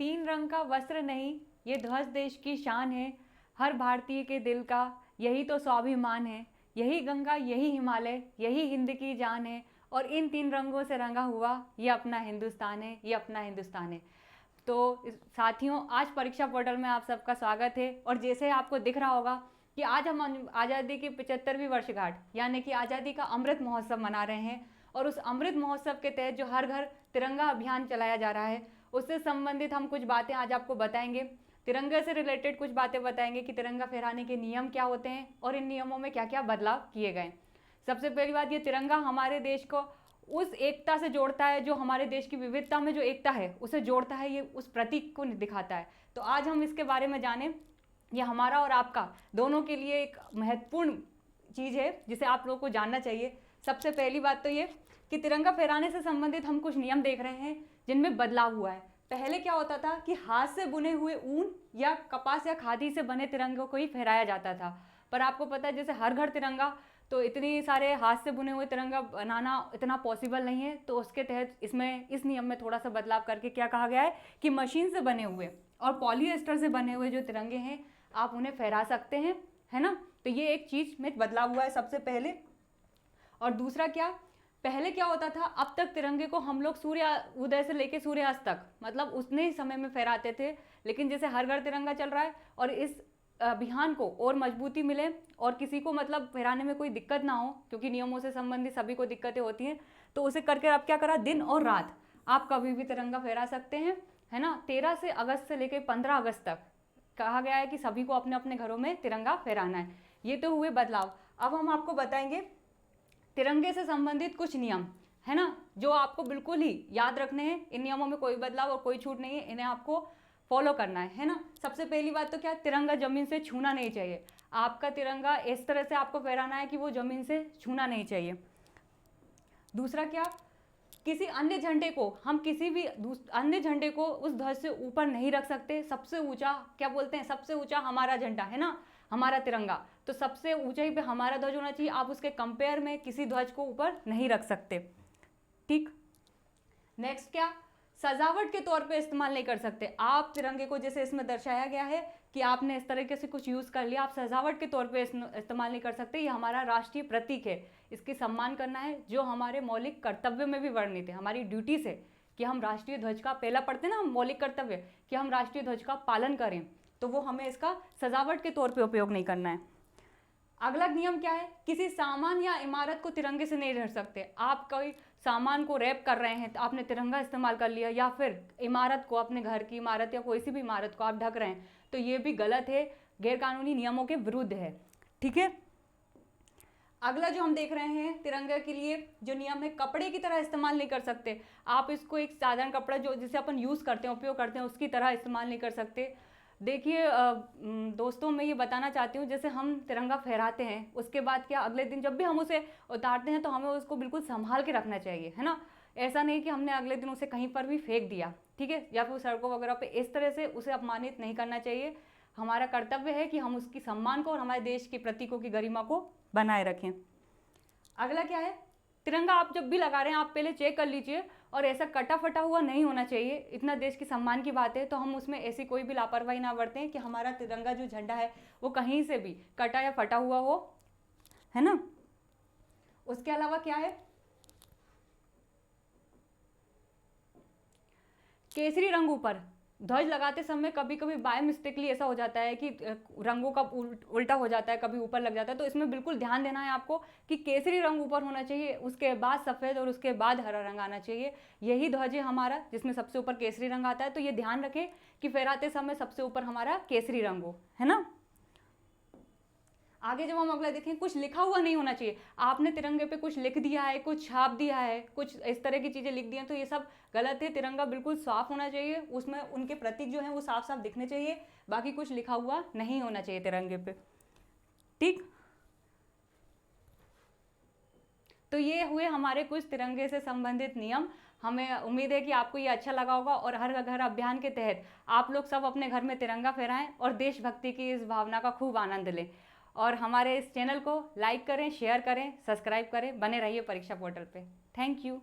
तीन रंग का वस्त्र नहीं, ये ध्वज देश की शान है। हर भारतीय के दिल का यही तो स्वाभिमान है। यही गंगा, यही हिमालय, यही हिंद की जान है। और इन तीन रंगों से रंगा हुआ ये अपना हिंदुस्तान है, ये अपना हिंदुस्तान है। तो साथियों, आज परीक्षा पोर्टल में आप सबका स्वागत है। और जैसे आपको दिख रहा होगा कि आज हम आज़ादी की 75वीं वर्षगांठ यानी कि आज़ादी का अमृत महोत्सव मना रहे हैं। और उस अमृत महोत्सव के तहत जो हर घर तिरंगा अभियान चलाया जा रहा है, उससे संबंधित हम कुछ बातें आज आपको बताएंगे। तिरंगे से रिलेटेड कुछ बातें बताएंगे कि तिरंगा फहराने के नियम क्या होते हैं और इन नियमों में क्या क्या बदलाव किए गए। सबसे पहली बात, ये तिरंगा हमारे देश को उस एकता से जोड़ता है, जो हमारे देश की विविधता में जो एकता है उसे जोड़ता है, ये उस प्रतीक को दिखाता है। तो आज हम इसके बारे में जानें। ये हमारा और आपका दोनों के लिए एक महत्वपूर्ण चीज़ है जिसे आप लोगों को जानना चाहिए। सबसे पहली बात तो ये कि तिरंगा फहराने से संबंधित हम कुछ नियम देख रहे हैं जिनमें बदलाव हुआ है। पहले क्या होता था कि हाथ से बुने हुए ऊन या कपास या खादी से बने तिरंगों को ही फहराया जाता था। पर आपको पता है जैसे हर घर तिरंगा, तो इतनी सारे हाथ से बुने हुए तिरंगा बनाना इतना पॉसिबल नहीं है। तो उसके तहत इसमें इस नियम में थोड़ा सा बदलाव करके क्या कहा गया है कि मशीन से बने हुए और पॉलिएस्टर से बने हुए जो तिरंगे हैं आप उन्हें फहरा सकते हैं, है ना। तो ये एक चीज़ में बदलाव हुआ है सबसे पहले। और दूसरा क्या, पहले क्या होता था, अब तक तिरंगे को हम लोग सूर्य उदय से लेकर सूर्यास्त तक मतलब उतने ही समय में फहराते थे। लेकिन जैसे हर घर तिरंगा चल रहा है और इस अभियान को और मजबूती मिले और किसी को मतलब फहराने में कोई दिक्कत ना हो, क्योंकि नियमों से संबंधित सभी को दिक्कतें होती हैं, तो उसे करके अब क्या करा, दिन और रात आप कभी भी तिरंगा फहरा सकते हैं, है ना। 13 से अगस्त से लेकर 15 अगस्त तक कहा गया है कि सभी को अपने अपने घरों में तिरंगा फहराना है। ये तो हुए बदलाव। अब हम आपको बताएंगे तिरंगे से संबंधित कुछ नियम, है ना, जो आपको बिल्कुल ही याद रखने हैं। इन नियमों में कोई बदलाव और कोई छूट नहीं है, इन्हें आपको फॉलो करना है ना। सबसे पहली बात तो क्या, तिरंगा जमीन से छूना नहीं चाहिए। आपका तिरंगा इस तरह से आपको फहराना है कि वो जमीन से छूना नहीं चाहिए। दूसरा क्या, किसी अन्य झंडे को हम किसी भी अन्य झंडे को उस ध्वज से ऊपर नहीं रख सकते। सबसे ऊंचा क्या बोलते हैं, सबसे ऊंचा हमारा झंडा है ना, हमारा तिरंगा, तो सबसे ऊंचाई पे हमारा ध्वज होना चाहिए। आप उसके कंपेयर में किसी ध्वज को ऊपर नहीं रख सकते, ठीक। नेक्स्ट क्या, सजावट के तौर पे इस्तेमाल नहीं कर सकते आप तिरंगे को। जैसे इसमें दर्शाया गया है कि आपने इस तरीके से कुछ यूज़ कर लिया, आप सजावट के तौर पे इस्तेमाल नहीं कर सकते। ये हमारा राष्ट्रीय प्रतीक है, इसकी सम्मान करना है, जो हमारे मौलिक कर्तव्य में भी वर्णित है, हमारी ड्यूटी से कि हम राष्ट्रीय ध्वज का, पहला पढ़ते ना हम मौलिक कर्तव्य, कि हम राष्ट्रीय ध्वज का पालन करें, तो वो हमें इसका सजावट के तौर पर उपयोग नहीं करना है। अगला नियम क्या है, किसी सामान या इमारत को तिरंगे से नहीं ढक सकते। आप कोई सामान को रैप कर रहे हैं तो आपने तिरंगा इस्तेमाल कर लिया, या फिर इमारत को, अपने घर की इमारत या कोई सी भी इमारत को आप ढक रहे हैं, तो ये भी गलत है, गैरकानूनी नियमों के विरुद्ध है, ठीक है। अगला जो हम देख रहे हैं तिरंगे के लिए जो नियम है, कपड़े की तरह इस्तेमाल नहीं कर सकते आप इसको। एक साधारण कपड़ा जो जिसे अपन यूज़ करते हैं, उपयोग करते हैं, उसकी तरह इस्तेमाल नहीं कर सकते। देखिए दोस्तों, मैं ये बताना चाहती हूँ, जैसे हम तिरंगा फहराते हैं उसके बाद क्या, अगले दिन जब भी हम उसे उतारते हैं तो हमें उसको बिल्कुल संभाल के रखना चाहिए, है ना। ऐसा नहीं कि हमने अगले दिन उसे कहीं पर भी फेंक दिया, ठीक है, या फिर सड़कों वगैरह पे इस तरह से उसे अपमानित नहीं करना चाहिए। हमारा कर्तव्य है कि हम उसकी सम्मान को और हमारे देश के प्रतीकों की गरिमा को बनाए रखें। अगला क्या है, तिरंगा आप जब भी लगा रहे हैं आप पहले चेक कर लीजिए, और ऐसा कटा फटा हुआ नहीं होना चाहिए। इतना देश की सम्मान की बात है तो हम उसमें ऐसी कोई भी लापरवाही ना बरतें कि हमारा तिरंगा जो झंडा है वो कहीं से भी कटा या फटा हुआ हो, है ना। उसके अलावा क्या है, केसरी रंग ऊपर ध्वज लगाते समय कभी कभी बाय मिस्टेकली ऐसा हो जाता है कि रंगों का उल्टा हो जाता है, कभी ऊपर लग जाता है। तो इसमें बिल्कुल ध्यान देना है आपको कि केसरी रंग ऊपर होना चाहिए, उसके बाद सफ़ेद और उसके बाद हरा रंग आना चाहिए। यही ध्वज है हमारा जिसमें सबसे ऊपर केसरी रंग आता है। तो ये ध्यान रखें कि फहराते समय सबसे ऊपर हमारा केसरी रंग हो, है ना। आगे जब हम अगला देखें, कुछ लिखा हुआ नहीं होना चाहिए। आपने तिरंगे पे कुछ लिख दिया है, कुछ छाप दिया है, कुछ इस तरह की चीज़ें लिख दी हैं, तो ये सब गलत है। तिरंगा बिल्कुल साफ होना चाहिए, उसमें उनके प्रतीक जो हैं वो साफ साफ दिखने चाहिए, बाकी कुछ लिखा हुआ नहीं होना चाहिए तिरंगे पे, ठीक। तो ये हुए हमारे कुछ तिरंगे से संबंधित नियम। हमें उम्मीद है कि आपको ये अच्छा लगा होगा और हर घर अभियान के तहत आप लोग सब अपने घर में तिरंगा फहराएं और देशभक्ति की इस भावना का खूब आनंद लें। और हमारे इस चैनल को लाइक करें, शेयर करें, सब्सक्राइब करें, बने रहिए परीक्षा पोर्टल पे। Thank you.